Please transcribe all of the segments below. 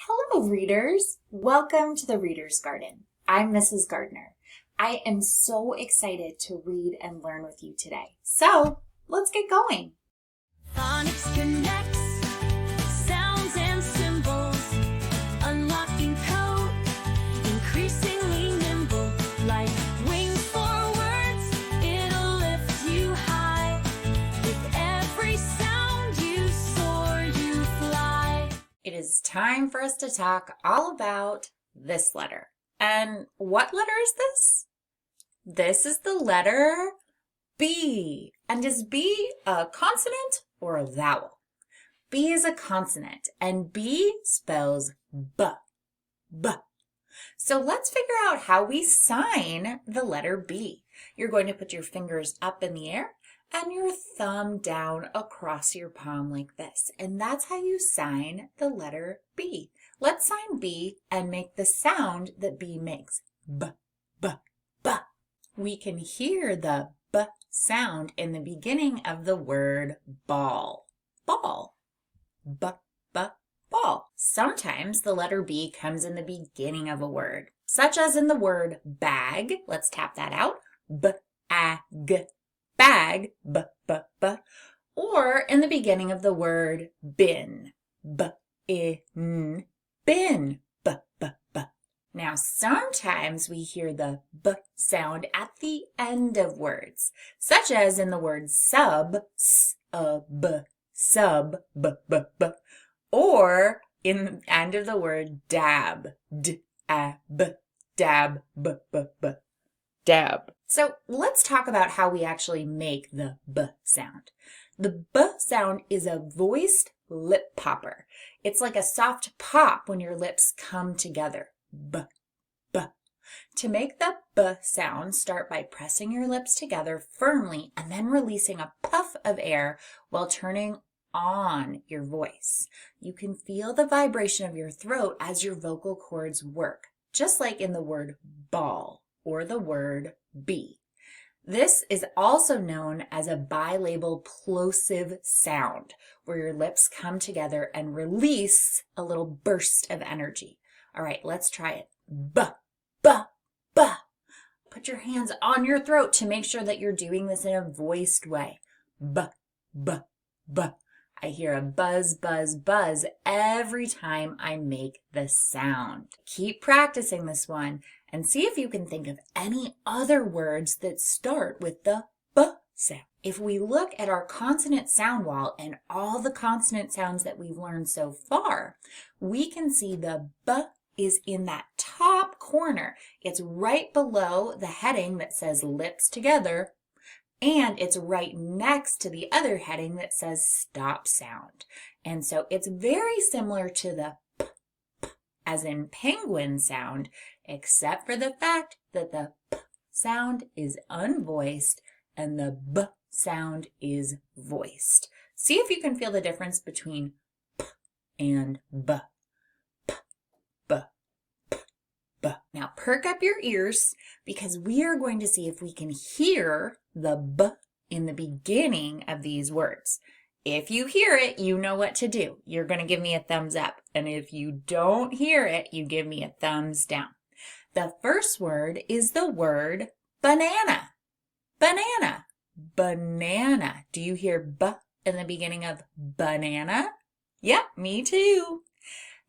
Hello, readers. Welcome to the Reader's Garden. I'm Mrs. Gardner. I am so excited to read and learn with you today. So let's get going. Phonics connects sounds and symbols, unlocking code, increasingly nimble, like wings for words, it'll lift you high. With every sound you soar, you fly. It is time for us to talk all about this letter. And what letter is this? This is the letter B. And is B a consonant or a vowel? B is a consonant and B spells B. B. So let's figure out how we sign the letter B. You're going to put your fingers up in the air and your thumb down across your palm like this. And that's how you sign the letter B. Let's sign B and make the sound that B makes. B, B, B. We can hear the B sound in the beginning of the word ball. Ball. B, B, ball. Sometimes the letter B comes in the beginning of a word, such as in the word bag. Let's tap that out. B-A-G. Bag. B, B, B. Or in the beginning of the word bin. B-I-N. Bin. B, B, B. Now, sometimes we hear the B sound at the end of words, such as in the word sub, S-A-B, sub, B, B, B, or in the end of the word dab, D-A-B, dab, B, B, B, dab. So let's talk about how we actually make the B sound. The B sound is a voiced lip popper. It's like a soft pop when your lips come together. B, B. To make the B sound, start by pressing your lips together firmly and then releasing a puff of air while turning on your voice. You can feel the vibration of your throat as your vocal cords work, just like in the word ball or the word bee. This is also known as a bilabal plosive sound, where your lips come together and release a little burst of energy. All right, let's try it. B, B, B. Put your hands on your throat to make sure that you're doing this in a voiced way. B, B, B. I hear a buzz, buzz, buzz every time I make the sound. Keep practicing this one and see if you can think of any other words that start with the B sound. If we look at our consonant sound wall and all the consonant sounds that we've learned so far, we can see the B is in that top corner. It's right below the heading that says lips together, and it's right next to the other heading that says stop sound. And so it's very similar to the P, P, as in penguin sound, except for the fact that the P sound is unvoiced and the B sound is voiced. See if you can feel the difference between P and B. P, B, P, B. Now perk up your ears because we are going to see if we can hear the B in the beginning of these words. If you hear it, you know what to do. You're going to give me a thumbs up. And if you don't hear it, you give me a thumbs down. The first word is the word banana. Banana. Banana. Do you hear B in the beginning of banana? Yep, me too.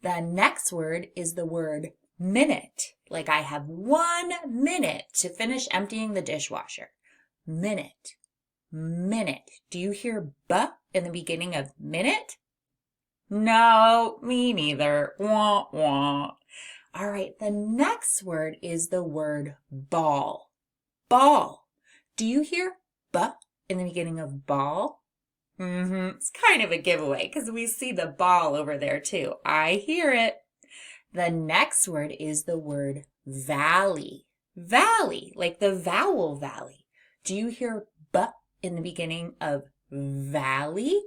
The next word is the word minute. Like I have 1 minute to finish emptying the dishwasher. Minute. Minute. Do you hear B in the beginning of minute? No, me neither. Wah, wah. All right, the next word is the word ball. Ball. Do you hear B in the beginning of ball? It's kind of a giveaway because we see the ball over there too. I hear it. The next word is the word valley. Valley, like the vowel valley. Do you hear B in the beginning of valley?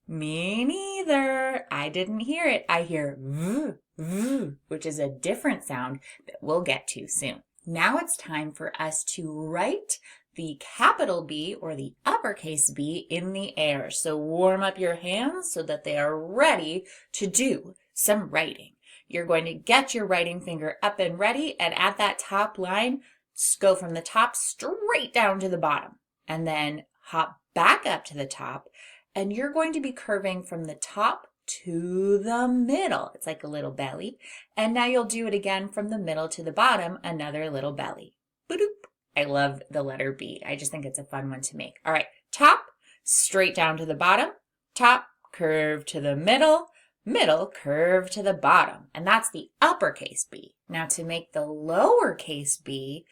Me neither. I didn't hear it. I hear V, V, which is a different sound that we'll get to soon. Now it's time for us to write the capital B or the uppercase B in the air. So warm up your hands so that they are ready to do some writing. You're going to get your writing finger up and ready, and at that top line, go from the top straight down to the bottom, and then hop back up to the top, and you're going to be curving from the top to the middle. It's like a little belly. And now you'll do it again from the middle to the bottom, another little belly. Boop. I love the letter B. I just think it's a fun one to make. All right, top, straight down to the bottom, top, curve to the middle, middle, curve to the bottom. And that's the uppercase B. Now to make the lowercase B,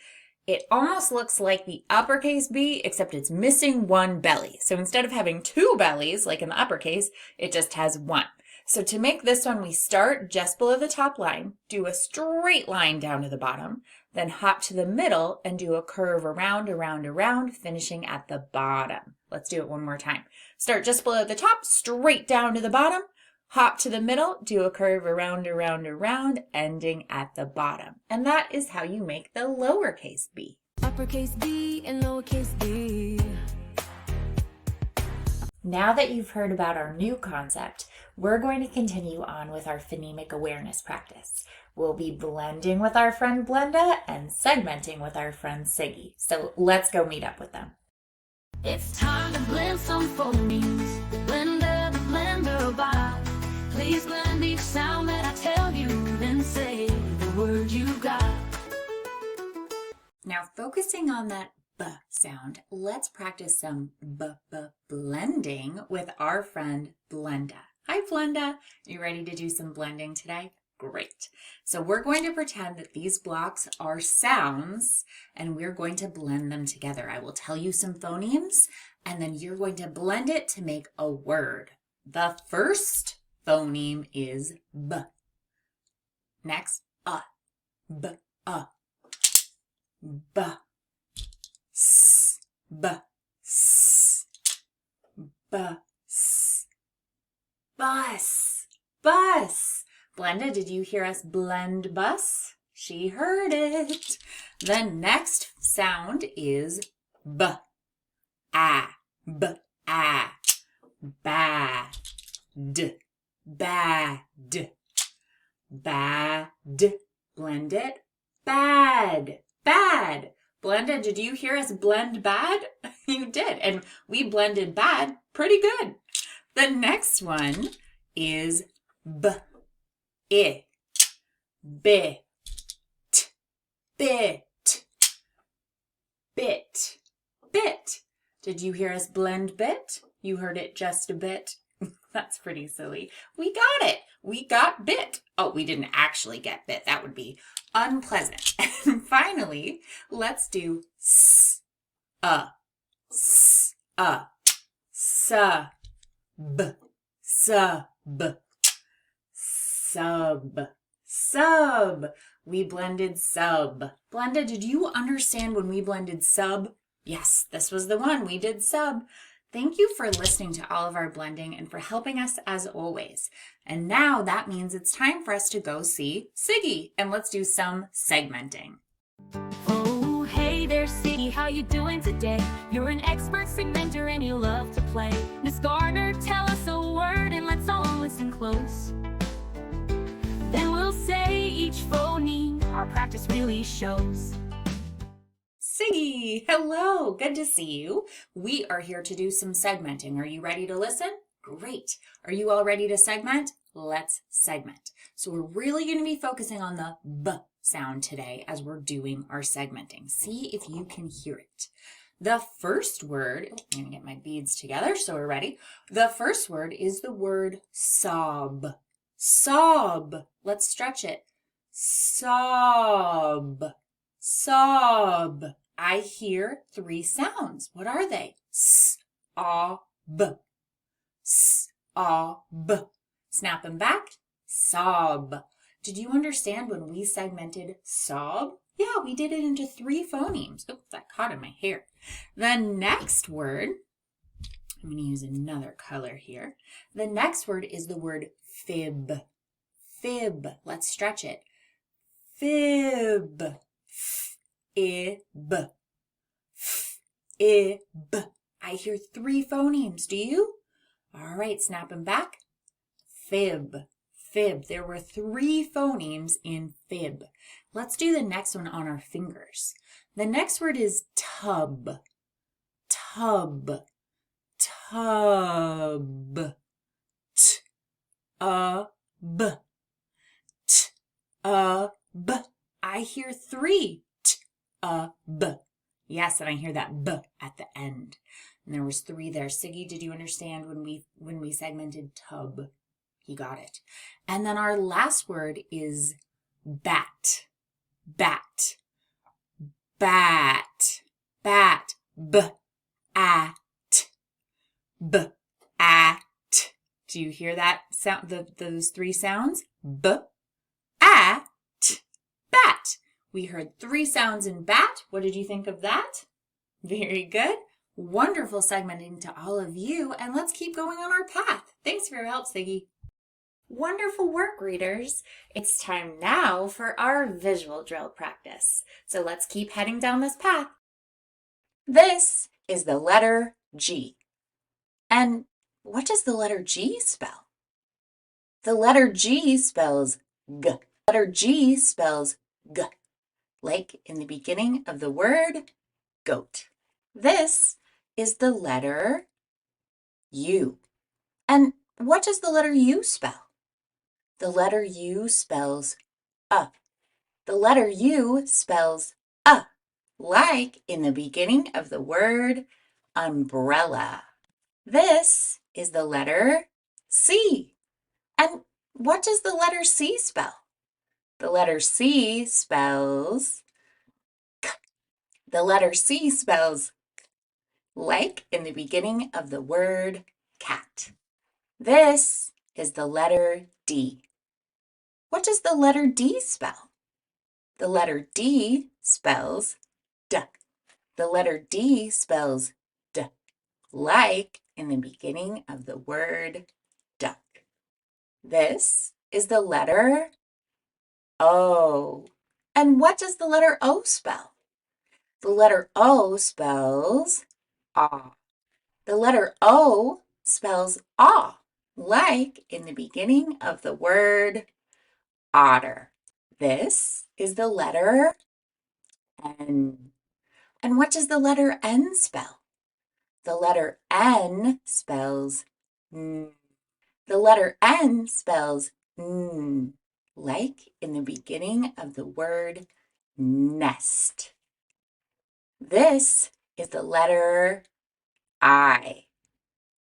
it almost looks like the uppercase B, except it's missing one belly. So instead of having two bellies, like in the uppercase, it just has one. So to make this one, we start just below the top line, do a straight line down to the bottom, then hop to the middle and do a curve around, around, around, finishing at the bottom. Let's do it one more time. Start just below the top, straight down to the bottom, hop to the middle, do a curve around, around, around, ending at the bottom. And that is how you make the lowercase b. Uppercase B and lowercase b. Now that you've heard about our new concept, we're going to continue on with our phonemic awareness practice. We'll be blending with our friend Blenda and segmenting with our friend Siggy. So let's go meet up with them. It's time to blend some phonemes. Blender, the blender by. Please blend each sound that I tell you, then say the word you got. Now focusing on that B sound, let's practice some blending with our friend Blenda. Hi Blenda, you ready to do some blending today? Great. So we're going to pretend that these blocks are sounds and we're going to blend them together. I will tell you some phonemes and then you're going to blend it to make a word. The first phoneme is B. Next, B, B, S, B, S, B, S, bus, bus. Blenda, did you hear us blend bus? She heard it. The next sound is B, A, B, A, bad, bad, bad. Blend it. Bad, bad. Blenda, did you hear us blend bad? You did, and we blended bad pretty good. The next one is B, I, bit, bit, bit, bit. Did you hear us blend bit? You heard it just a bit. That's pretty silly. We got it. We got bit. Oh, we didn't actually get bit. That would be unpleasant. And finally, let's do s, sub, sub, sub, sub. We blended sub. Blenda, did you understand when we blended sub? Yes, this was the one. We did sub. Thank you for listening to all of our blending and for helping us as always. And now that means it's time for us to go see Siggy and let's do some segmenting. Oh, hey there, Siggy, how you doing today? You're an expert segmenter and you love to play. Miss Garner, tell us a word and let's all listen close. Then we'll say each phoneme our practice really shows. Siggy, hello, good to see you. We are here to do some segmenting. Are you ready to listen? Great. Are you all ready to segment? Let's segment. So we're really going to be focusing on the B sound today as we're doing our segmenting. See if you can hear it. The first word, I'm going to get my beads together so we're ready. The first word is the word sob. Sob. Let's stretch it. Sob. Sob. I hear three sounds. What are they? S, A, B. S, A, B. Snap them back. Sob. Did you understand when we segmented sob? Yeah, we did it into three phonemes. Oh, that caught in my hair. The next word, I'm going to use another color here. The next word is the word fib. Fib. Let's stretch it. Fib. F-I-B. ib. I hear 3 phonemes. Do you? All right, snap them back. Fib, fib. There were 3 phonemes in fib. Let's do the next one on our fingers. The next word is tub, tub, tub, t-a-b, t-a-b. I hear 3 t-a-b. Yes, and I hear that b at the end. And there was 3 there. Siggy, did you understand when we segmented tub? You got it. And then our last word is bat, bat, bat, bat, b-at, b-at. Do you hear that sound? Those 3 sounds? B-at, bat. We heard 3 sounds in bat. What did you think of that? Very good. Wonderful segmenting to all of you. And let's keep going on our path. Thanks for your help, Siggy. Wonderful work, readers. It's time now for our visual drill practice. So let's keep heading down this path. This is the letter G. And what does the letter G spell? The letter G spells G. The letter G spells G, like in the beginning of the word goat. This is the letter U. And what does the letter U spell? The letter U spells The letter U spells like in the beginning of the word umbrella. This is the letter C. And what does the letter C spell? The letter C spells K. The letter C spells like in the beginning of the word cat. This is the letter D. What does the letter D spell? The letter D spells D. The letter D spells D, like in the beginning of the word duck. This is the letter O. And what does the letter O spell? The letter O spells aw. The letter O spells aw, like in the beginning of the word otter. This is the letter N. And what does the letter N spell? The letter N spells N. The letter N spells N, like in the beginning of the word nest. This is the letter I.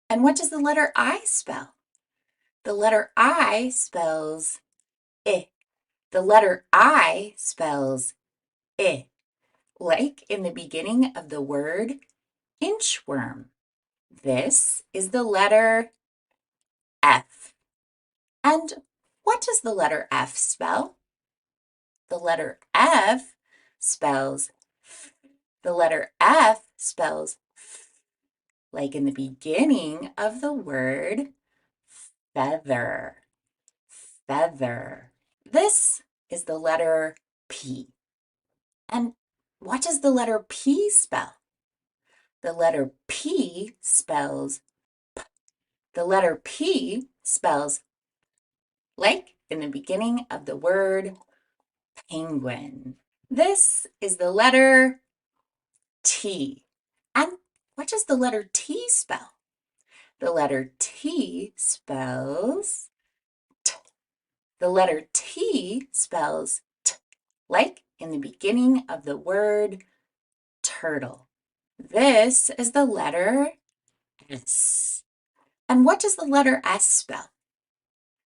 And what does the letter I spell? The letter I spells I. The letter I spells I, like in the beginning of the word inchworm. This is the letter F. And what does the letter F spell? The letter F spells F. The letter F spells F, like in the beginning of the word feather. Feather. This is the letter P. And what does the letter P spell? The letter P spells P. The letter P spells like in the beginning of the word penguin. This is the letter T. And what does the letter T spell? The letter T spells T. The letter T spells T, like in the beginning of the word turtle. This is the letter S. And what does the letter S spell?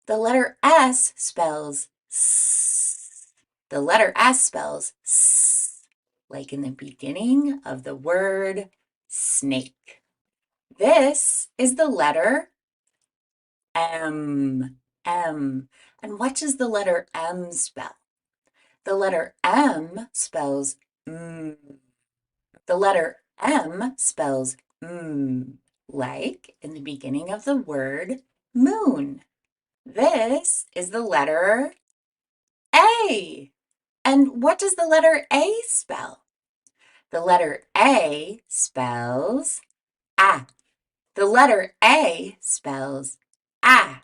The letter S spells S. The letter S spells S, like in the beginning of the word snake. This is the letter M. M. And what does the letter M spell? The letter M spells M. The letter M spells M, like in the beginning of the word moon. This is the letter A. And what does the letter A spell? The letter A spells A. The letter A spells A,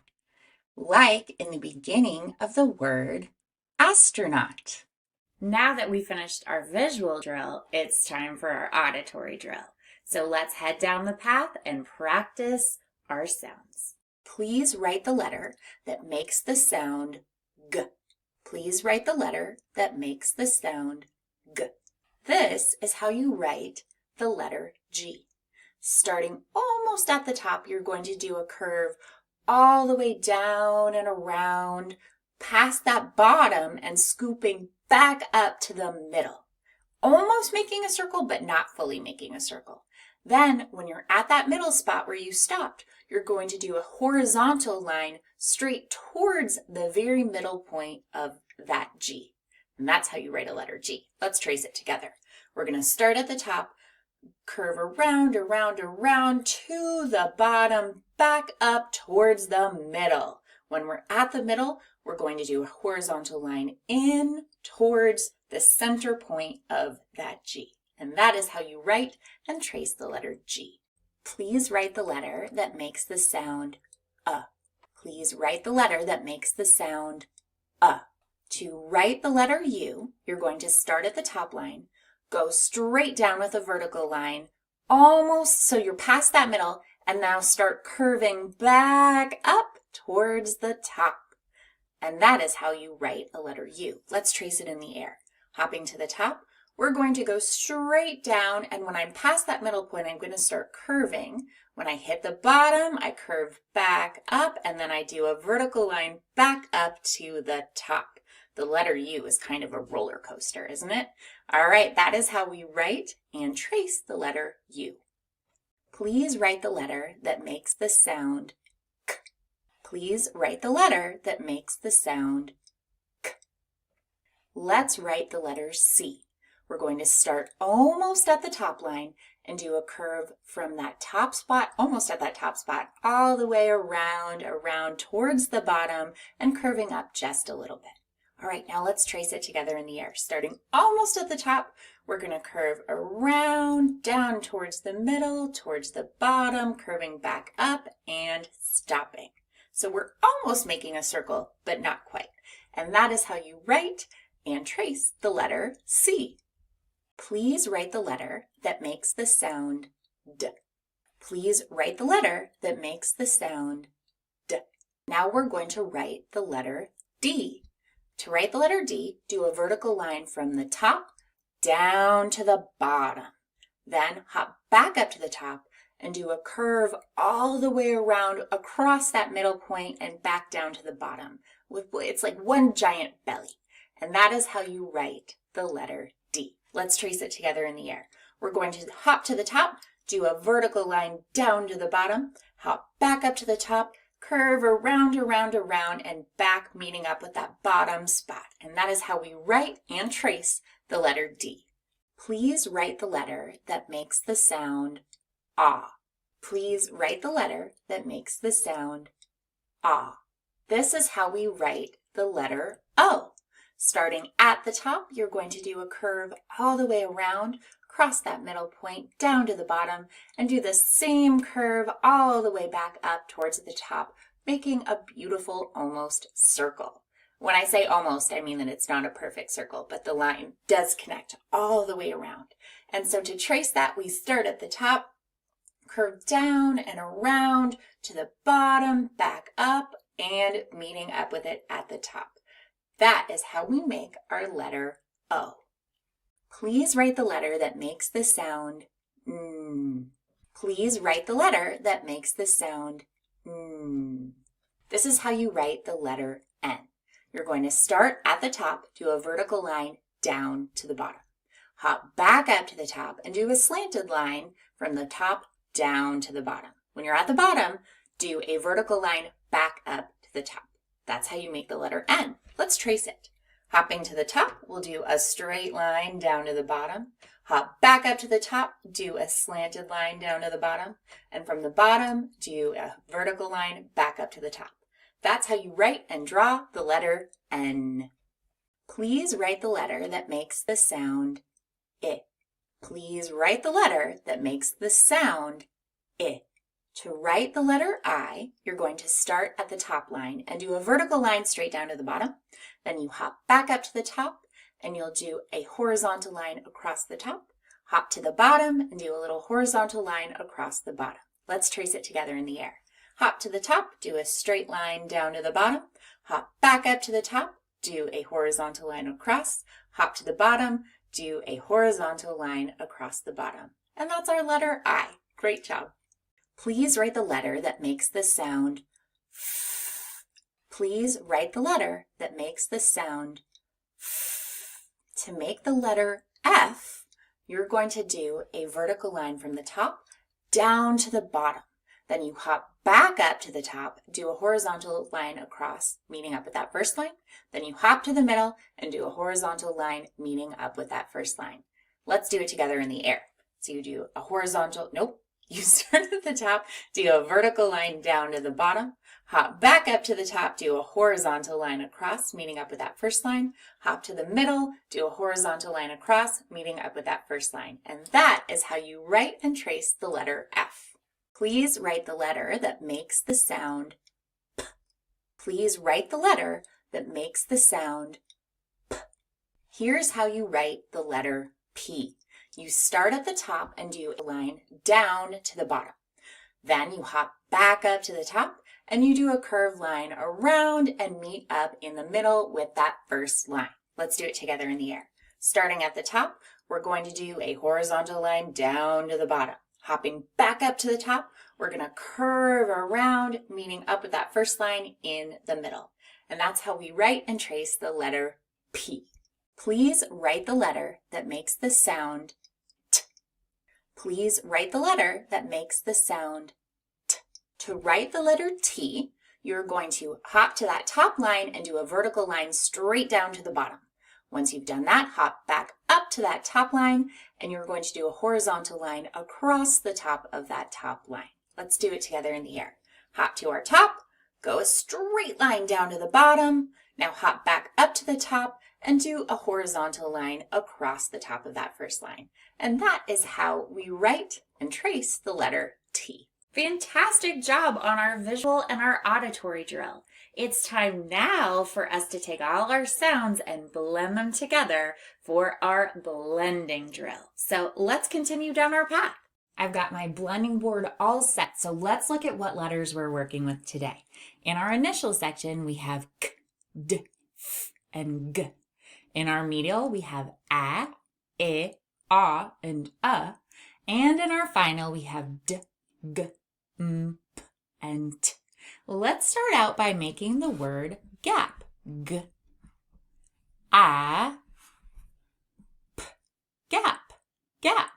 like in the beginning of the word astronaut. Now that we finished our visual drill, it's time for our auditory drill. So let's head down the path and practice our sounds. Please write the letter that makes the sound G. Please write the letter that makes the sound G. This is how you write the letter G. Starting almost at the top, you're going to do a curve all the way down and around, past that bottom and scooping back up to the middle. Almost making a circle, but not fully making a circle. Then, when you're at that middle spot where you stopped, you're going to do a horizontal line straight towards the very middle point of that G. And that's how you write a letter G. Let's trace it together. We're going to start at the top, curve around, around, around to the bottom, back up towards the middle. When we're at the middle, we're going to do a horizontal line in towards the center point of that G. And that is how you write and trace the letter G. Please write the letter that makes the sound Please write the letter that makes the sound To write the letter U, you're going to start at the top line, go straight down with a vertical line, almost so you're past that middle, and now start curving back up towards the top. And that is how you write a letter U. Let's trace it in the air. Hopping to the top, we're going to go straight down, and when I'm past that middle point, I'm going to start curving. When I hit the bottom, I curve back up, and then I do a vertical line back up to the top. The letter U is kind of a roller coaster, isn't it? All right, that is how we write and trace the letter U. Please write the letter that makes the sound K. Please write the letter that makes the sound K. Let's write the letter C. We're going to start almost at the top line and do a curve from that top spot, almost at that top spot, all the way around towards the bottom and curving up just a little bit. All right, now let's trace it together in the air. Starting almost at the top, we're going to curve around, down towards the middle, towards the bottom, curving back up and stopping. So we're almost making a circle, but not quite. And that is how you write and trace the letter C. Please write the letter that makes the sound D. Please write the letter that makes the sound D. Now we're going to write the letter D. To write the letter D, do a vertical line from the top down to the bottom. Then hop back up to the top and do a curve all the way around across that middle point and back down to the bottom. It's like one giant belly. And that is how you write the letter D. Let's trace it together in the air. We're going to hop to the top, do a vertical line down to the bottom, hop back up to the top, curve around, and back, meeting up with that bottom spot. And that is how we write and trace the letter D. Please write the letter that makes the sound ah. Please write the letter that makes the sound ah. This is how we write the letter O. Starting at the top, you're going to do a curve all the way around, cross that middle point down to the bottom, and do the same curve all the way back up towards the top, making a beautiful almost circle. When I say almost, I mean that it's not a perfect circle, but the line does connect all the way around. And so to trace that, we start at the top, curve down and around to the bottom, back up, and meeting up with it at the top. That is how we make our letter O. Please write the letter that makes the sound N. Please write the letter that makes the sound N. This is how you write the letter N. You're going to start at the top, do a vertical line down to the bottom. Hop back up to the top and do a slanted line from the top down to the bottom. When you're at the bottom, do a vertical line back up to the top. That's how you make the letter N. Let's trace it. Hopping to the top, we'll do a straight line down to the bottom. Hop back up to the top, do a slanted line down to the bottom. And from the bottom, do a vertical line back up to the top. That's how you write and draw the letter N. Please write the letter that makes the sound I. Please write the letter that makes the sound I. To write the letter I, you're going to start at the top line and do a vertical line straight down to the bottom. Then you hop back up to the top and you'll do a horizontal line across the top. Hop to the bottom and do a little horizontal line across the bottom. Let's trace it together in the air. Hop to the top, do a straight line down to the bottom. Hop back up to the top, do a horizontal line across. Hop to the bottom, do a horizontal line across the bottom. And that's our letter I. Great job. Please write the letter that makes the sound F. Please write the letter that makes the sound F. To make the letter F, you're going to do a vertical line from the top down to the bottom. Then you hop back up to the top, do a horizontal line across, meeting up with that first line. Then you hop to the middle and do a horizontal line, meeting up with that first line. Let's do it together in the air. So you do a horizontal, you start at the top, do a vertical line down to the bottom, hop back up to the top, do a horizontal line across, meeting up with that first line, hop to the middle, do a horizontal line across, meeting up with that first line. And that is how you write and trace the letter F. Please write the letter that makes the sound P. Please write the letter that makes the sound P. Here's how you write the letter P. You start at the top and do a line down to the bottom. Then you hop back up to the top and you do a curved line around and meet up in the middle with that first line. Let's do it together in the air. Starting at the top, we're going to do a horizontal line down to the bottom. Hopping back up to the top, we're going to curve around, meeting up with that first line in the middle. And that's how we write and trace the letter P. Please write the letter that makes the sound T. Please write the letter that makes the sound T. To write the letter T, you're going to hop to that top line and do a vertical line straight down to the bottom. Once you've done that, hop back up to that top line and you're going to do a horizontal line across the top of that top line. Let's do it together in the air. Hop to our top, go a straight line down to the bottom. Now hop back up to the top and do a horizontal line across the top of that first line. And that is how we write and trace the letter T. Fantastic job on our visual and our auditory drill. It's time now for us to take all our sounds and blend them together for our blending drill. So let's continue down our path. I've got my blending board all set, so let's look at what letters we're working with today. In our initial section, we have K, D, F, and G. In our medial, we have A, I, A, and And in our final, we have D, G, M, P, and T. Let's start out by making the word gap. G, A, P, gap, gap.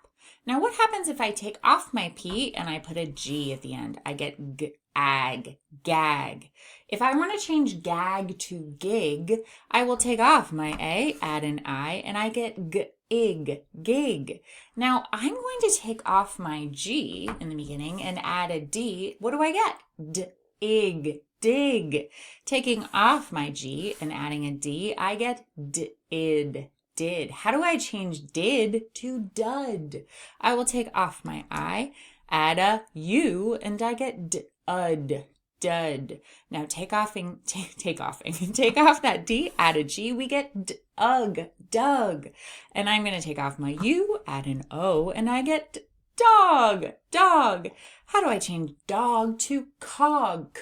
Now what happens if I take off my P and I put a G at the end? I get g, ag, gag. If I want to change gag to gig, I will take off my A, add an I, and I get g, ig, gig. Now I'm going to take off my G in the beginning and add a D. What do I get? D, ig, dig. Taking off my G and adding a D, I get d, id, did. How do I change did to dud? I will take off my I, add a U, and I get d-ud, dud. Now take off that D, add a G, we get d-ug, dug. And I'm going to take off my U, add an O, and I get dog, dog. How do I change dog to cog,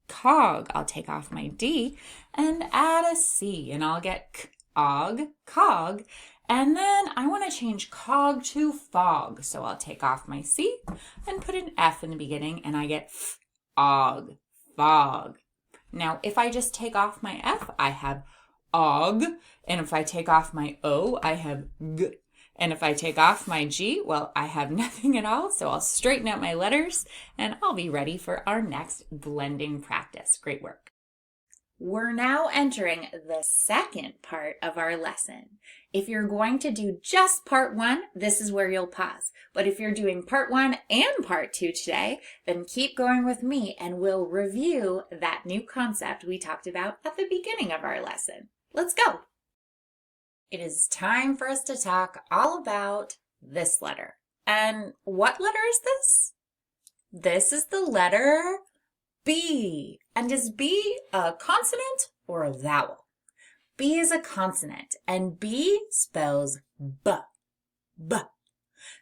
cog? I'll take off my D and add a C, and I'll get og, cog, and then I want to change cog to fog. So I'll take off my C and put an F in the beginning and I get og, fog. Now if I just take off my F, I have og, and if I take off my O, I have g, and if I take off my G, well, I have nothing at all, so I'll straighten out my letters and I'll be ready for our next blending practice. Great work. We're now entering the second part of our lesson. If you're going to do just part 1, this is where you'll pause. But if you're doing part 1 and part 2 today, then keep going with me and we'll review that new concept we talked about at the beginning of our lesson. Let's go. It is time for us to talk all about this letter. And what letter is this? This is the letter B. And is B a consonant or a vowel? B is a consonant, and B spells B. B.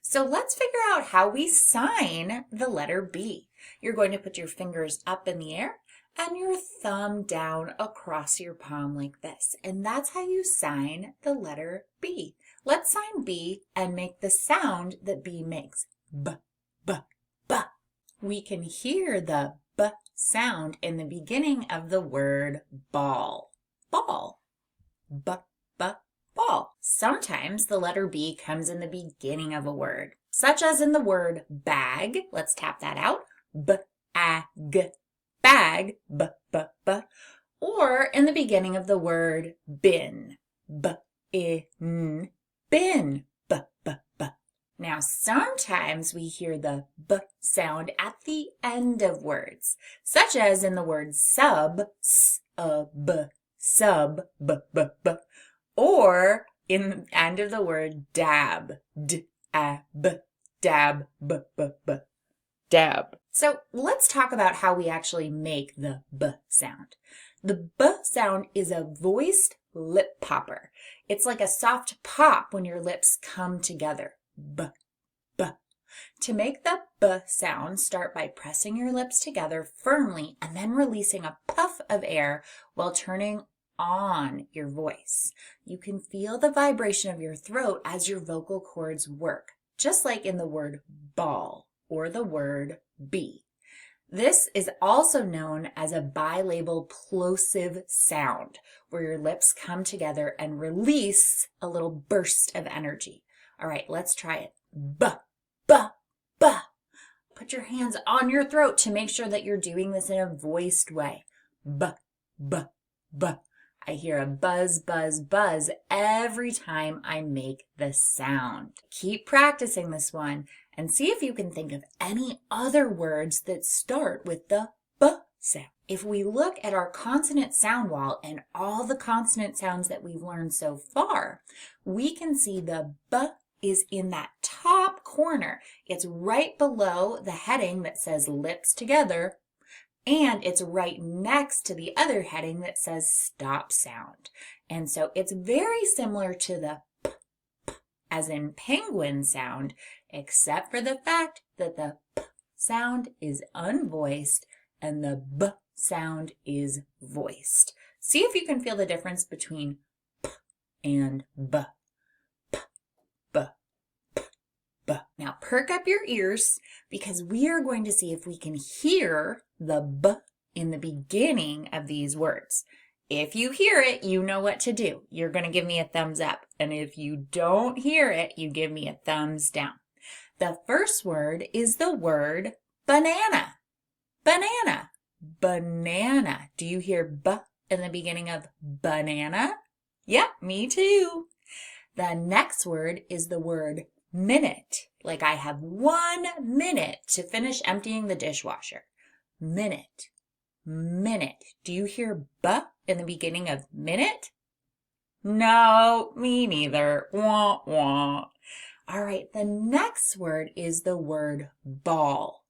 So let's figure out how we sign the letter B. You're going to put your fingers up in the air and your thumb down across your palm like this. And that's how you sign the letter B. Let's sign B and make the sound that B makes. B, B, B. We can hear the B sound in the beginning of the word ball. Ball. B, B, ball. Sometimes the letter B comes in the beginning of a word, such as in the word bag. Let's tap that out. B-A-G. Bag. B, B, B. Or in the beginning of the word bin. B-I-N. Bin. B, B, B. Now, sometimes we hear the B sound at the end of words, such as in the word sub, S-A-B, sub, B, B, B, or in the end of the word dab, D-A-B, dab, B, B, B, dab. So let's talk about how we actually make the B sound. The B sound is a voiced lip popper. It's like a soft pop when your lips come together. B, B. To make the B sound, start by pressing your lips together firmly and then releasing a puff of air while turning on your voice. You can feel the vibration of your throat as your vocal cords work, just like in the word ball or the word B. This is also known as a bilabal plosive sound, where your lips come together and release a little burst of energy. All right, let's try it. B, B, B. Put your hands on your throat to make sure that you're doing this in a voiced way. B, B, B. I hear a buzz, buzz, buzz every time I make the sound. Keep practicing this one and see if you can think of any other words that start with the B sound. If we look at our consonant sound wall and all the consonant sounds that we've learned so far, we can see the B is in that top corner. It's right below the heading that says lips together, and it's right next to the other heading that says stop sound. And so it's very similar to the P, P, as in penguin sound, except for the fact that the P sound is unvoiced and the B sound is voiced. See if you can feel the difference between P and B. P, B, P, B. Now perk up your ears because we are going to see if we can hear the B in the beginning of these words. If you hear it, you know what to do. You're going to give me a thumbs up. And if you don't hear it, you give me a thumbs down. The first word is the word banana. Banana. Banana. Do you hear B in the beginning of banana? Yep, me too. The next word is the word minute. Like I have 1 minute to finish emptying the dishwasher. Minute. Minute. Do you hear B in the beginning of minute? No, me neither. Wah, wah. All right, the next word is the word ball.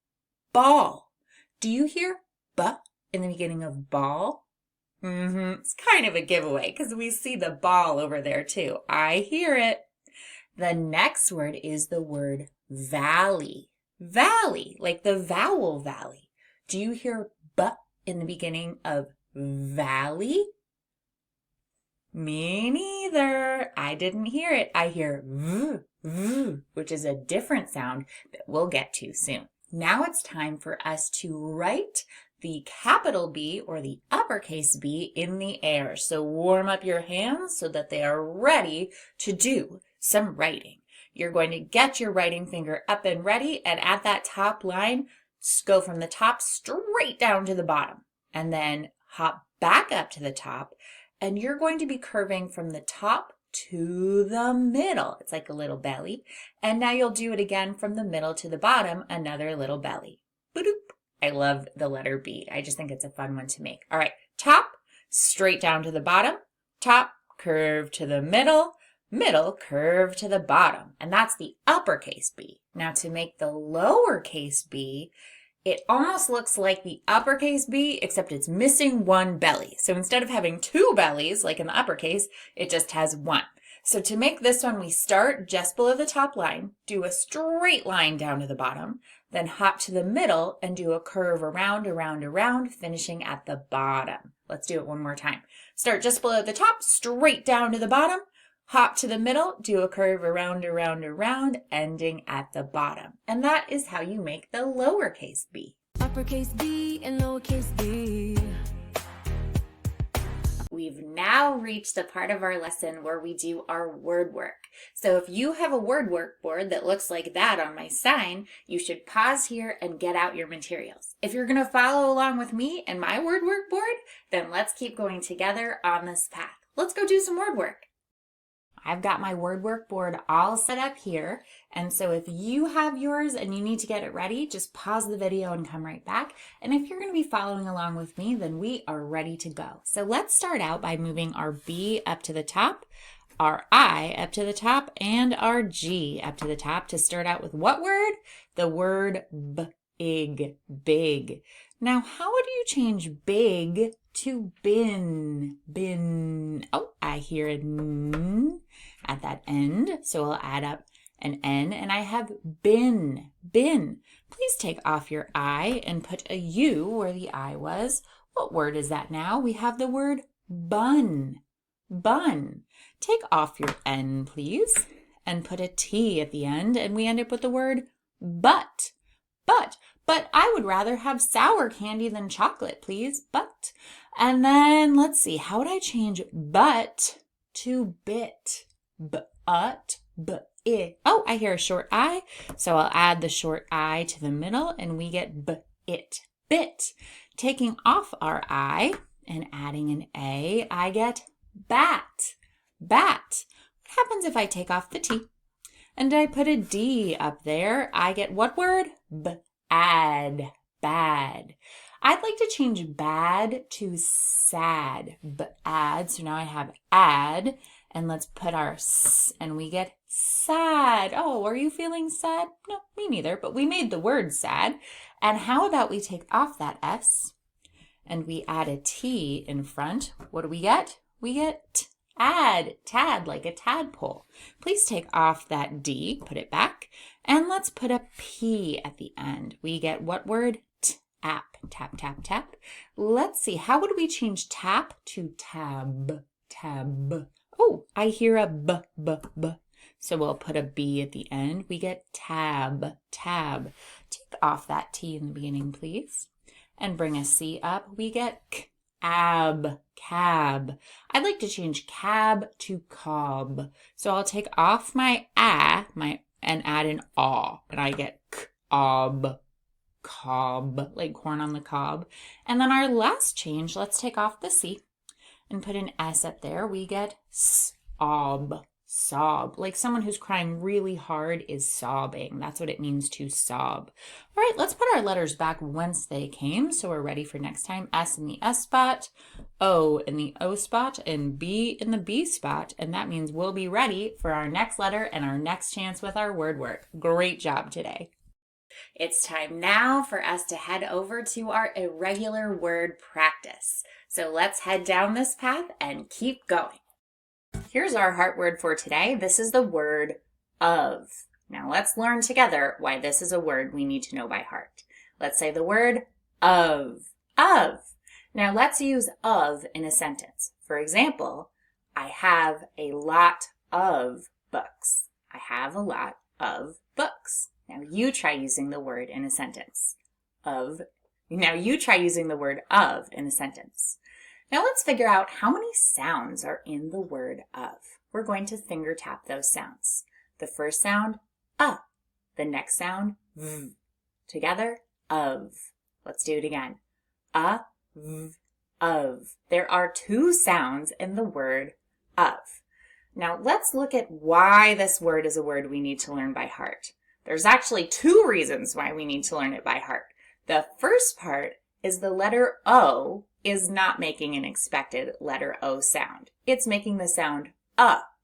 Ball. Do you hear B in the beginning of ball? It's kind of a giveaway because we see the ball over there too. I hear it. The next word is the word valley. Valley, like the vowel valley. Do you hear B in the beginning of valley? Me neither. I didn't hear it. I hear V, V, which is a different sound that we'll get to soon. Now it's time for us to write the capital B or the uppercase B in the air. So warm up your hands so that they are ready to do some writing. You're going to get your writing finger up and ready, and at that top line, go from the top straight down to the bottom, and then hop back up to the top, and you're going to be curving from the top to the middle. It's like a little belly. And now you'll do it again from the middle to the bottom, another little belly. Boop. I love the letter B. I just think it's a fun one to make. All right, top, straight down to the bottom, top, curve to the middle, middle, curve to the bottom, and that's the uppercase B. Now to make the lowercase b, it almost looks like the uppercase B, except it's missing one belly. So instead of having two bellies, like in the uppercase, it just has one. So to make this one, we start just below the top line, do a straight line down to the bottom, then hop to the middle and do a curve around, around, around, finishing at the bottom. Let's do it one more time. Start just below the top, straight down to the bottom, hop to the middle, do a curve around, around, around, ending at the bottom. And that is how you make the lowercase b. Uppercase B and lowercase b. We've now reached the part of our lesson where we do our word work. So if you have a word work board that looks like that on my sign, you should pause here and get out your materials. If you're going to follow along with me and my word work board, then let's keep going together on this path. Let's go do some word work. I've got my word work board all set up here. And so if you have yours and you need to get it ready, just pause the video and come right back. And if you're going to be following along with me, then we are ready to go. So let's start out by moving our B up to the top, our I up to the top, and our G up to the top to start out with what word? The word big, big. Now, how would you change big to bin? Bin. Oh, I hear an N at that end, so I'll add up an N, and I have bin, bin. Please take off your I and put a U where the I was. What word is that now? We have the word bun, bun. Take off your N, please, and put a T at the end, and we end up with the word but, but. But I would rather have sour candy than chocolate, please. But. And then let's see, how would I change but to bit? But, it. Oh, I hear a short I. So I'll add the short I to the middle and we get it, bit. Taking off our I and adding an A, I get bat, bat. What happens if I take off the T and I put a D up there? I get what word? Bad, bad. I'd like to change bad to sad, bad. So now I have add, and let's put our S, and we get sad. Oh, are you feeling sad? No, me neither, but we made the word sad. And how about we take off that S, and we add a T in front? What do we get? We get add, tad, like a tadpole. Please take off that D, put it back, and let's put a P at the end. We get what word? Tap, tap, tap, tap. Let's see, how would we change tap to tab, tab? Oh, I hear a b. So we'll put a B at the end. We get tab, tab. Take off that T in the beginning, please, and bring a C up. We get cab, cab. I'd like to change cab to cob. So I'll take off my and add an aw, and I get cob, cob, like corn on the cob. And then our last change, let's take off the C and put an S up there. We get sob, sob, like someone who's crying really hard is sobbing. That's what it means to sob. All right, let's put our letters back whence they came, so we're ready for next time. S in the S spot, O in the O spot, and B in the B spot, and that means we'll be ready for our next letter and our next chance with our word work. Great job today. It's time now for us to head over to our irregular word practice. So let's head down this path and keep going. Here's our heart word for today. This is the word of. Now let's learn together why this is a word we need to know by heart. Let's say the word of. Of. Now let's use of in a sentence. For example, I have a lot of books. I have a lot of books. Now you try using the word in a sentence. Of. Now you try using the word of in a sentence. Now let's figure out how many sounds are in the word of. We're going to finger tap those sounds. The first sound, The next sound, v. Together, of. Let's do it again. V, of. There are 2 sounds in the word of. Now let's look at why this word is a word we need to learn by heart. There's actually 2 reasons why we need to learn it by heart. The first part is the letter O is not making an expected letter O sound. It's making the sound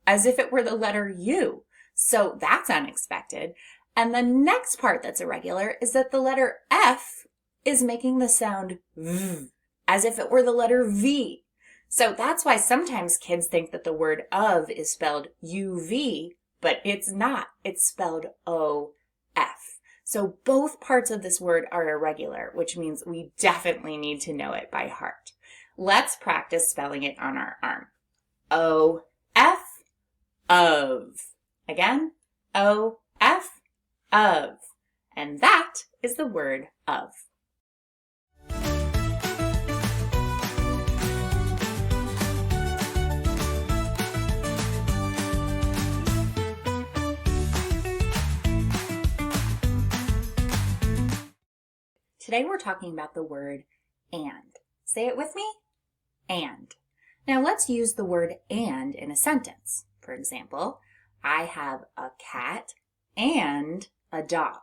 as if it were the letter U. So that's unexpected. And the next part that's irregular is that the letter F is making the sound V, as if it were the letter V. So that's why sometimes kids think that the word of is spelled UV, but it's not. It's spelled OF. So both parts of this word are irregular, which means we definitely need to know it by heart. Let's practice spelling it on our arm. O-F, of. Again, O-F, of. And that is the word of. Today we're talking about the word and. Say it with me. And. Now let's use the word and in a sentence. For example, I have a cat and a dog.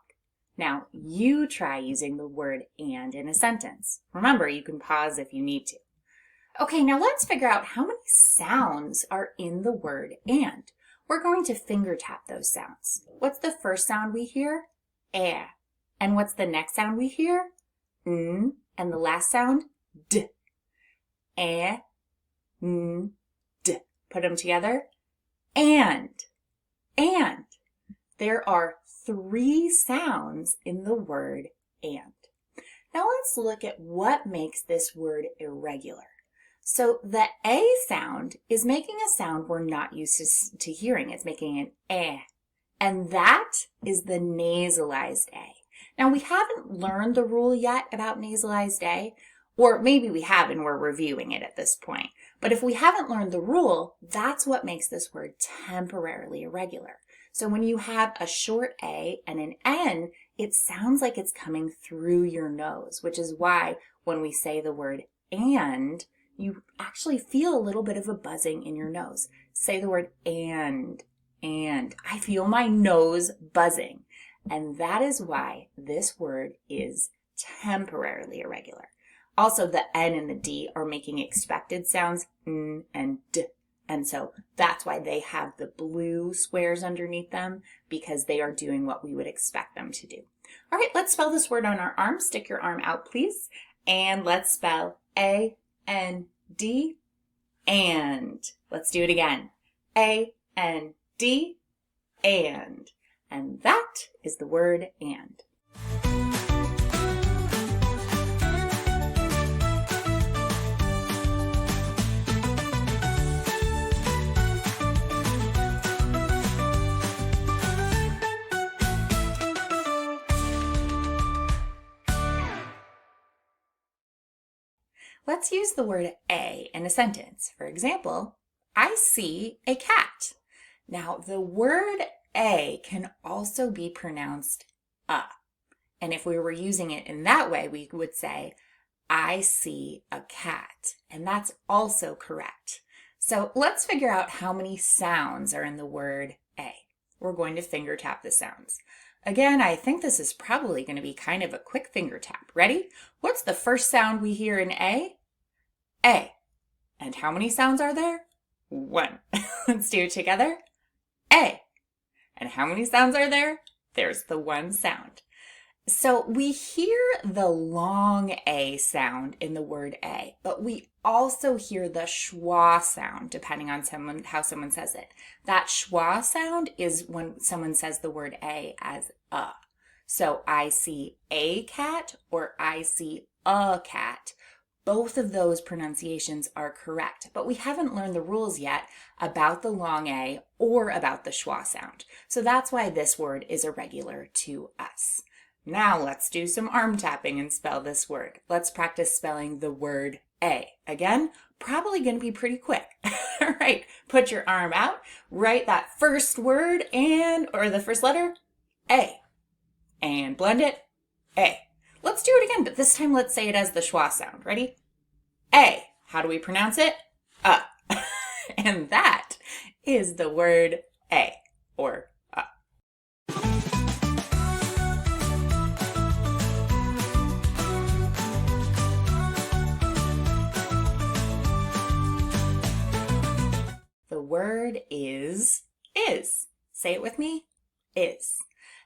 Now you try using the word and in a sentence. Remember, you can pause if you need to. Okay, now let's figure out how many sounds are in the word and. We're going to finger tap those sounds. What's the first sound we hear? Eh. And what's the next sound we hear? N. And the last sound? D. Eh. N. D. Put them together. And. And. There are 3 sounds in the word and. Now let's look at what makes this word irregular. So the A sound is making a sound we're not used to hearing. It's making an eh. And that is the nasalized A. Now we haven't learned the rule yet about nasalized A, or maybe we have and we're reviewing it at this point. But if we haven't learned the rule, that's what makes this word temporarily irregular. So when you have a short A and an N, it sounds like it's coming through your nose, which is why when we say the word and, you actually feel a little bit of a buzzing in your nose. Say the word and. I feel my nose buzzing. And that is why this word is temporarily irregular. Also, the N and the D are making expected sounds, N and D. And so that's why they have the blue squares underneath them, because they are doing what we would expect them to do. All right, let's spell this word on our arm. Stick your arm out, please. And let's spell A-N-D, and. Let's do it again. A-N-D, and. And that is the word and. Let's use the word a in a sentence. For example, I see a cat. Now, the word a can also be pronounced a. And if we were using it in that way, we would say, I see a cat. And that's also correct. So let's figure out how many sounds are in the word a. We're going to finger tap the sounds. Again, I think this is probably going to be kind of a quick finger tap. Ready? What's the first sound we hear in A? A. And how many sounds are there? 1. Let's do it together. A. And how many sounds are there? There's the 1 sound. So we hear the long A sound in the word A, but we also hear the schwa sound depending on how someone says it. That schwa sound is when someone says the word A as a. So I see a cat or I see a cat. Both of those pronunciations are correct, but we haven't learned the rules yet about the long A or about the schwa sound. So that's why this word is irregular to us. Now let's do some arm tapping and spell this word. Let's practice spelling the word A. Again, probably going to be pretty quick. All right, put your arm out, write that first word or the first letter, A, and blend it, A. Let's do it again, but this time let's say it as the schwa sound. Ready? A. How do we pronounce it? And that is the word A, or a. The word is. Say it with me, is.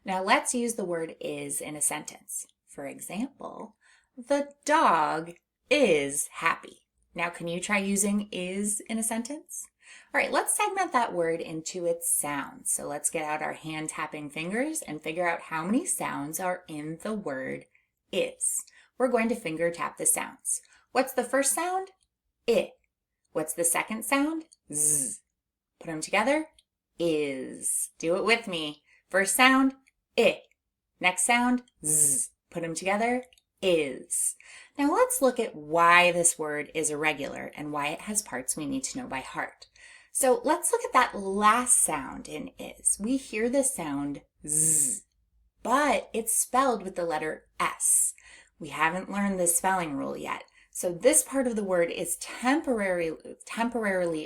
Now let's use the word is in a sentence. For example, the dog is happy. Now can you try using is in a sentence? All right, let's segment that word into its sounds. So let's get out our hand tapping fingers and figure out how many sounds are in the word is. We're going to finger tap the sounds. What's the first sound? I. What's the second sound? Z. Put them together, is. Do it with me. First sound, I. Next sound, z. Put them together, is. Now let's look at why this word is irregular and why it has parts we need to know by heart. So let's look at that last sound in is. We hear the sound z, but it's spelled with the letter s. We haven't learned the spelling rule yet. So this part of the word is temporarily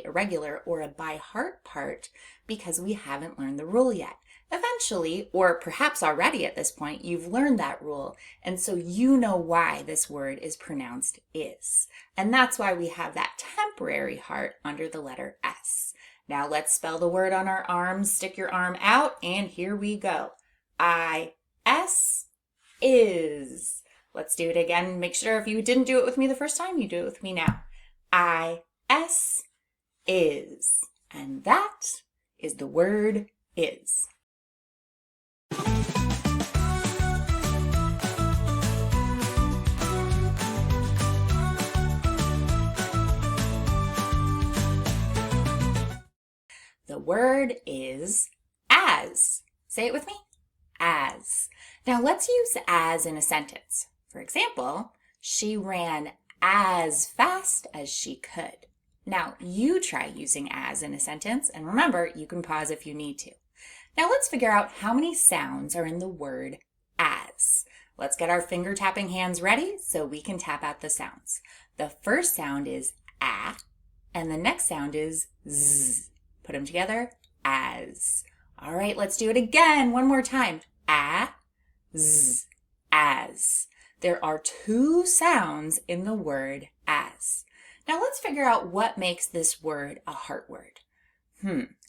irregular, or a by heart part, because we haven't learned the rule yet. Eventually, or perhaps already at this point, you've learned that rule, and so you know why this word is pronounced is. And that's why we have that temporary heart under the letter S. Now let's spell the word on our arms. Stick your arm out, and here we go. I-S, is. Let's do it again. Make sure if you didn't do it with me the first time, you do it with me now. I-S, is. And that is the word is. The word is as. Say it with me. As. Now let's use as in a sentence. For example, she ran as fast as she could. Now you try using as in a sentence, and remember, you can pause if you need to. Now let's figure out how many sounds are in the word as. Let's get our finger tapping hands ready so we can tap out the sounds. The first sound is a, and the next sound is z. Put them together, as. All right, let's do it again. One more time. A, z, as. There are two sounds in the word as. Now let's figure out what makes this word a heart word.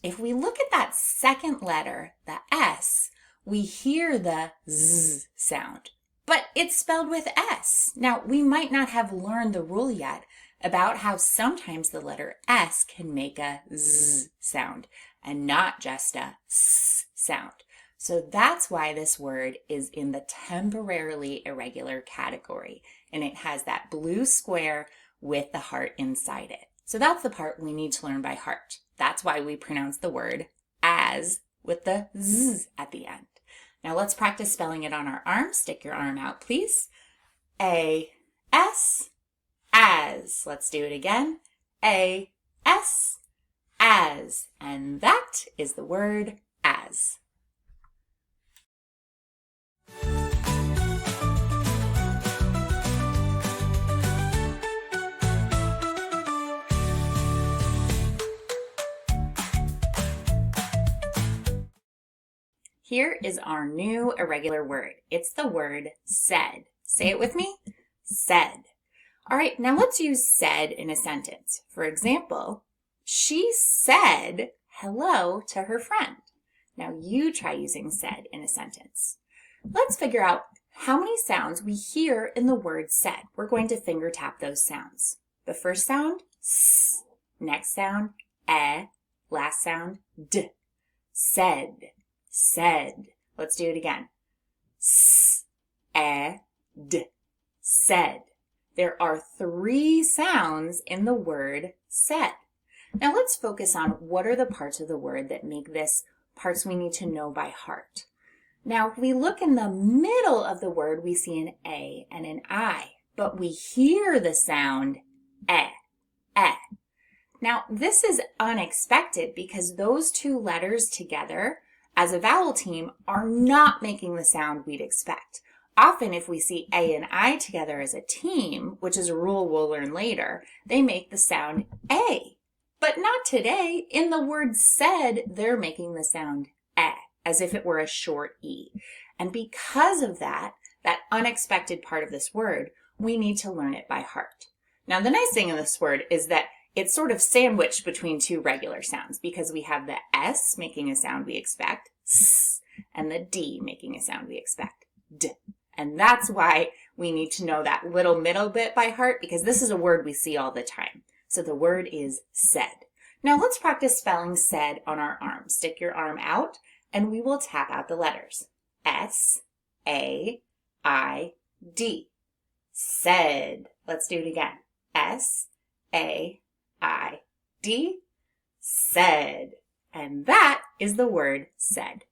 If we look at that second letter, the S, we hear the Z sound, but it's spelled with S. Now, we might not have learned the rule yet about how sometimes the letter S can make a Z sound and not just a S sound. So that's why this word is in the temporarily irregular category, and it has that blue square with the heart inside it. So that's the part we need to learn by heart. That's why we pronounce the word as with the Z at the end. Now let's practice spelling it on our arm. Stick your arm out, please. A-S, as. Let's do it again. A-S, as. And that is the word as. Here is our new irregular word. It's the word said. Say it with me. Said. All right, now let's use said in a sentence. For example, she said hello to her friend. Now you try using said in a sentence. Let's figure out how many sounds we hear in the word said. We're going to finger tap those sounds. The first sound, s. Next sound, eh. Last sound, d. Said. Said. Let's do it again. S, e, d. Said. There are 3 sounds in the word said. Now let's focus on what are the parts of the word that make this parts we need to know by heart. Now, if we look in the middle of the word, we see an A and an I, but we hear the sound eh. Now, this is unexpected because those 2 letters together as a vowel team are not making the sound we'd expect. Often if we see A and I together as a team, which is a rule we'll learn later, they make the sound A. But not today. In the word said, they're making the sound eh, as if it were a short E. And because of that unexpected part of this word, we need to learn it by heart. Now, the nice thing in this word is that it's sort of sandwiched between two regular sounds because we have the S making a sound we expect, S, and the D making a sound we expect, D. And that's why we need to know that little middle bit by heart, because this is a word we see all the time. So the word is said. Now let's practice spelling said on our arm. Stick your arm out and we will tap out the letters. S-A-I-D. Said. Let's do it again. S-A-I-D. Said. And that is the word said.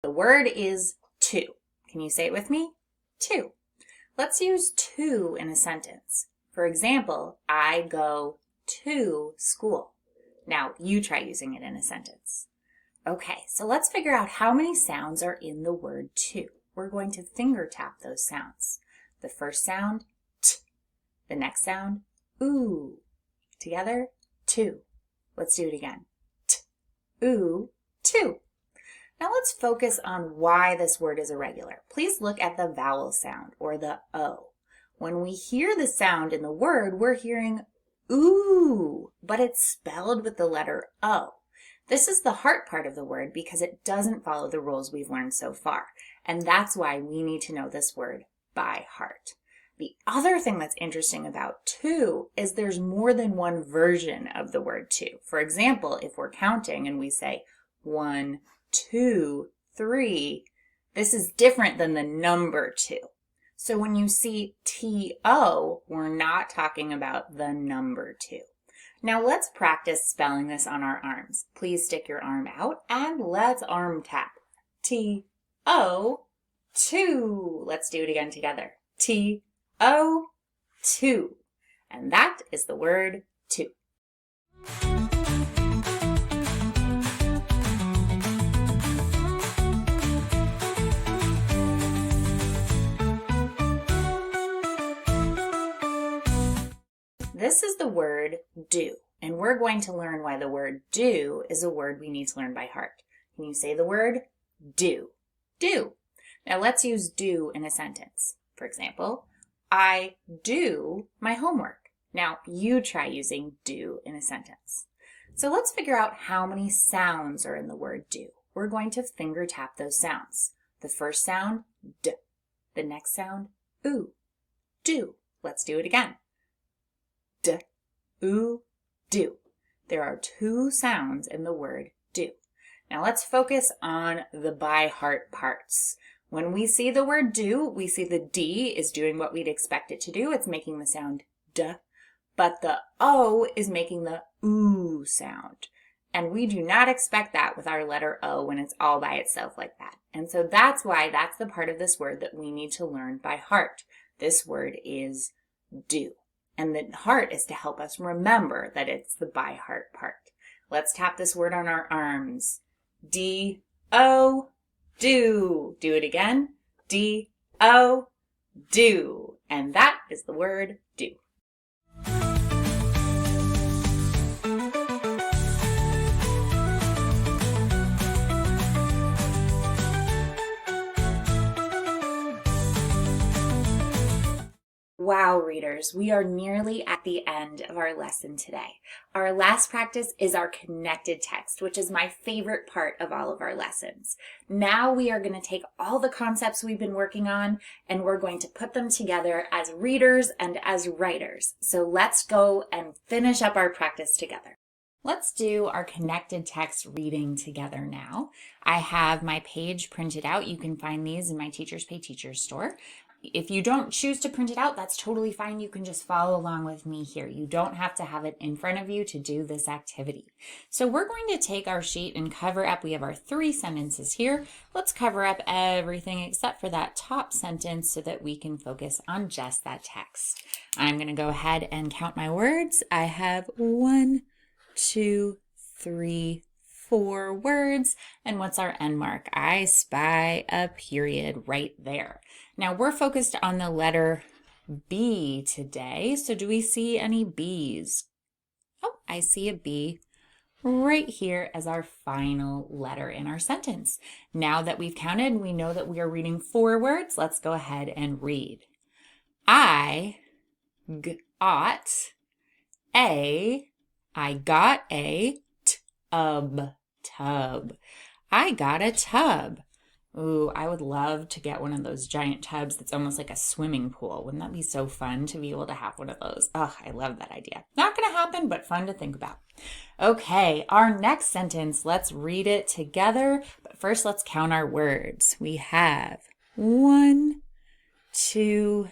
The word is to. Can you say it with me? To. Let's use to in a sentence. For example, I go to school. Now, you try using it in a sentence. Okay, so let's figure out how many sounds are in the word to. We're going to finger tap those sounds. The first sound, t. The next sound, oo. Together, to. Let's do it again. T, oo, to. Now let's focus on why this word is irregular. Please look at the vowel sound, or the O. When we hear the sound in the word, we're hearing ooh, but it's spelled with the letter O. This is the heart part of the word because it doesn't follow the rules we've learned so far. And that's why we need to know this word by heart. The other thing that's interesting about to is there's more than one version of the word to. For example, if we're counting and we say 1, 2, 3, this is different than the number 2. So when you see T-O, we're not talking about the number 2. Now let's practice spelling this on our arms. Please stick your arm out and let's arm tap. T-O, 2. Let's do it again together. T-O, 2. And that is the word to. This is the word do, and we're going to learn why the word do is a word we need to learn by heart. Can you say the word do? Do. Now let's use do in a sentence. For example, I do my homework. Now you try using do in a sentence. So let's figure out how many sounds are in the word do. We're going to finger tap those sounds. The first sound, d. The next sound, oo. Do. Let's do it again. D, oo, do. There are 2 sounds in the word do. Now let's focus on the by heart parts. When we see the word do, we see the D is doing what we'd expect it to do. It's making the sound D, but the O is making the oo sound. And we do not expect that with our letter O when it's all by itself like that. And so that's why that's the part of this word that we need to learn by heart. This word is do. And the heart is to help us remember that it's the by heart part. Let's tap this word on our arms. D-O, do. Do it again. D-O, do. And that is the word do. Wow, readers, we are nearly at the end of our lesson today. Our last practice is our connected text, which is my favorite part of all of our lessons. Now we are going to take all the concepts we've been working on and we're going to put them together as readers and as writers. So let's go and finish up our practice together. Let's do our connected text reading together now. I have my page printed out. You can find these in my Teachers Pay Teachers store. If you don't choose to print it out, that's totally fine. You can just follow along with me here. You don't have to have it in front of you to do this activity. So we're going to take our sheet and cover up. We have our 3 sentences here. Let's cover up everything except for that top sentence so that we can focus on just that text. I'm going to go ahead and count my words. I have 1, 2, 3, 4 words. And what's our end mark? I spy a period right there. Now we're focused on the letter bee today. So do we see any bees? Oh, I see a bee right here as our final letter in our sentence. Now that we've counted, we know that we are reading 4 words. Let's go ahead and read. I got a tub. I got a tub. Ooh, I would love to get one of those giant tubs that's almost like a swimming pool. Wouldn't that be so fun to be able to have one of those? Oh, I love that idea. Not going to happen, but fun to think about. Okay, our next sentence, let's read it together. But first, let's count our words. We have 1, 2,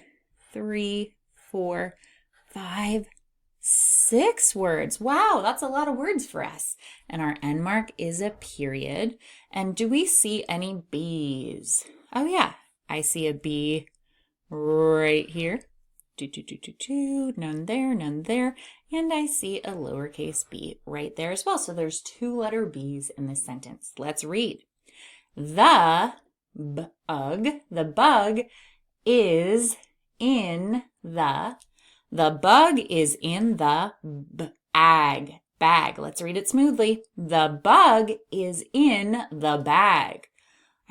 3, 4, 5, 6 words. Wow, that's a lot of words for us. And our end mark is a period. And do we see any bees? Oh yeah, I see a bee right here. None there, none there. And I see a lowercase b right there as well. So there's 2 letter B's in this sentence. Let's read. The bug is in the bug is in the bag. Let's read it smoothly. The bug is in the bag.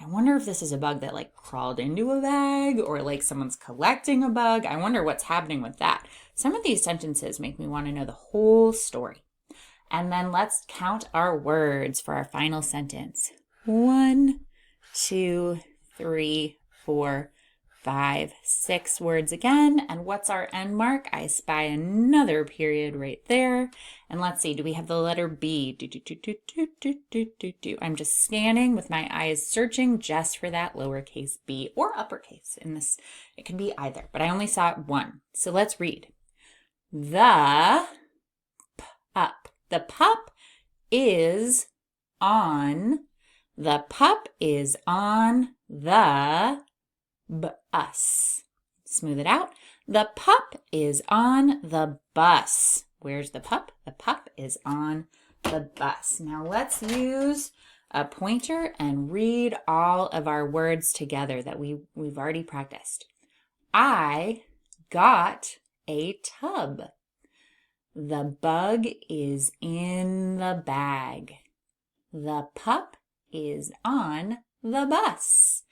I wonder if this is a bug that like crawled into a bag or like someone's collecting a bug. I wonder what's happening with that. Some of these sentences make me want to know the whole story. And then let's count our words for our final sentence. 1, 2, 3, 4, 5, 6 words again. And what's our end mark? I spy another period right there. And let's see, do we have the letter B? I'm just scanning with my eyes searching just for that lowercase b or uppercase. In this, it can be either, but I only saw 1. So let's read. The pup is on the bus. Smooth it out. The pup is on the bus. Where's the pup? The pup is on the bus. Now let's use a pointer and read all of our words together that we've already practiced. I got a tub. The bug is in the bag. The pup is on the bus.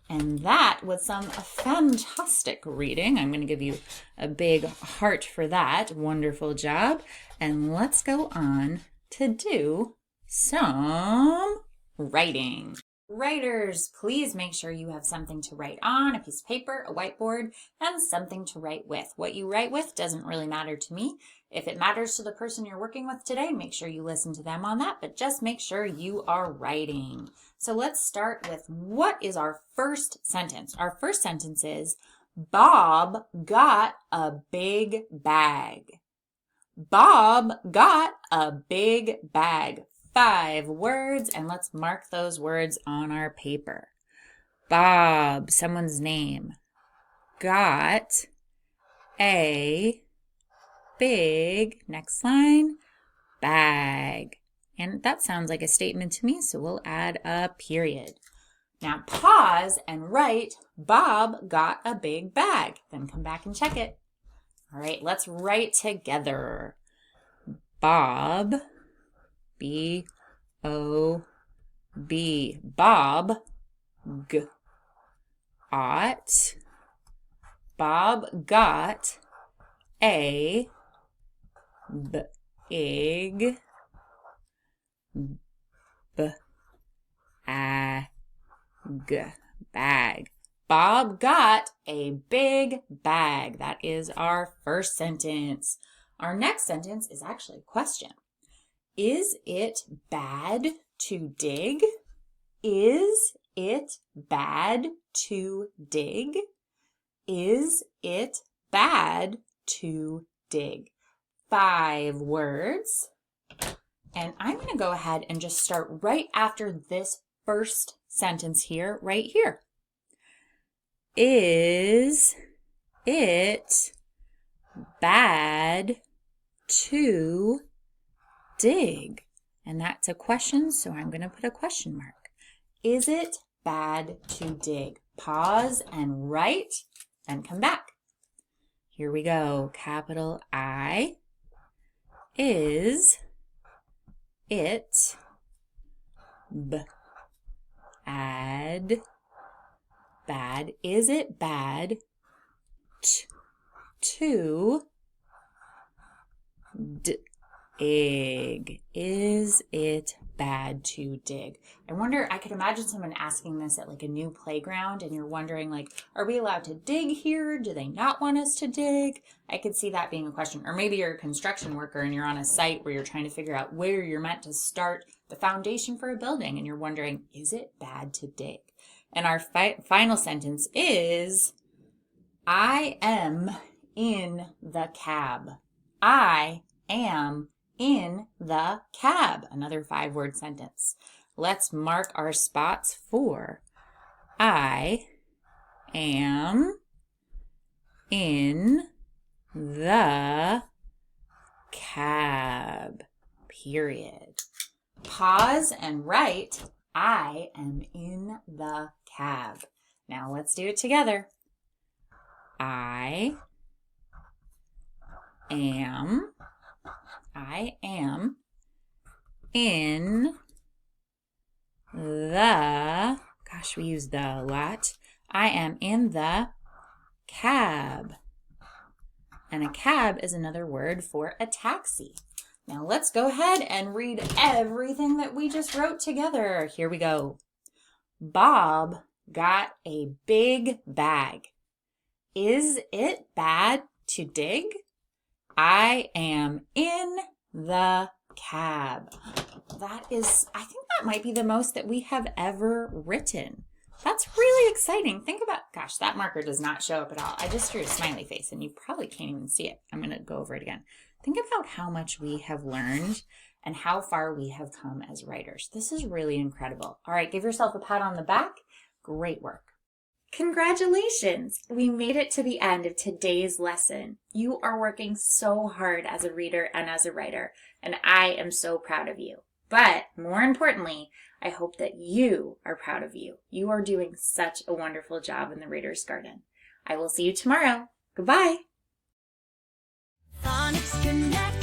And that was some fantastic reading. I'm going to give you a big heart for that. Wonderful job. And let's go on to do some writing. Writers, please make sure you have something to write on, a piece of paper, a whiteboard, and something to write with. What you write with doesn't really matter to me. If it matters to the person you're working with today, make sure you listen to them on that, but just make sure you are writing. So let's start with what is our first sentence? Our first sentence is, Bob got a big bag. Bob got a big bag. 5 words, and let's mark those words on our paper. Bob, someone's name, got a big, next line, bag. And that sounds like a statement to me, so we'll add a period. Now pause and write, Bob got a big bag. Then come back and check it. All right, let's write together. Bob, B-O-B, Bob, Bob got a big bag. Bob got a big bag. That is our first sentence. Our next sentence is actually a question. Is it bad to dig? Is it bad to dig? Is it bad to dig? 5 words. And I'm going to go ahead and just start right after this first sentence here, right here. Is it bad to dig? And that's a question, so I'm going to put a question mark. Is it bad to dig? Pause and write, and come back. Here we go. Capital I. Is it bad? Bad. Is it bad to dig? Is it bad to dig? I wonder, I could imagine someone asking this at like a new playground and you're wondering like, are we allowed to dig here? Do they not want us to dig? I could see that being a question. Or maybe you're a construction worker and you're on a site where you're trying to figure out where you're meant to start the foundation for a building and you're wondering, is it bad to dig? And our final sentence is, I am in the cab. I am in the cab. Another 5-word sentence. Let's mark our spots for I am in the cab. Period. Pause and write, I am in the cab. Now let's do it together. I am in the, gosh, we use the a lot. I am in the cab. And a cab is another word for a taxi. Now let's go ahead and read everything that we just wrote together. Here we go. Bob got a big bag. Is it bad to dig? I am in the cab. That is, I think that might be the most that we have ever written. That's really exciting. Think about, gosh, that marker does not show up at all. I just drew a smiley face and you probably can't even see it. I'm going to go over it again. Think about how much we have learned and how far we have come as writers. This is really incredible. All right, give yourself a pat on the back. Great work. Congratulations! We made it to the end of today's lesson. You are working so hard as a reader and as a writer, and I am so proud of you. But more importantly, I hope that you are proud of you. You are doing such a wonderful job in the Reader's Garden. I will see you tomorrow. Goodbye. Phonics Connect.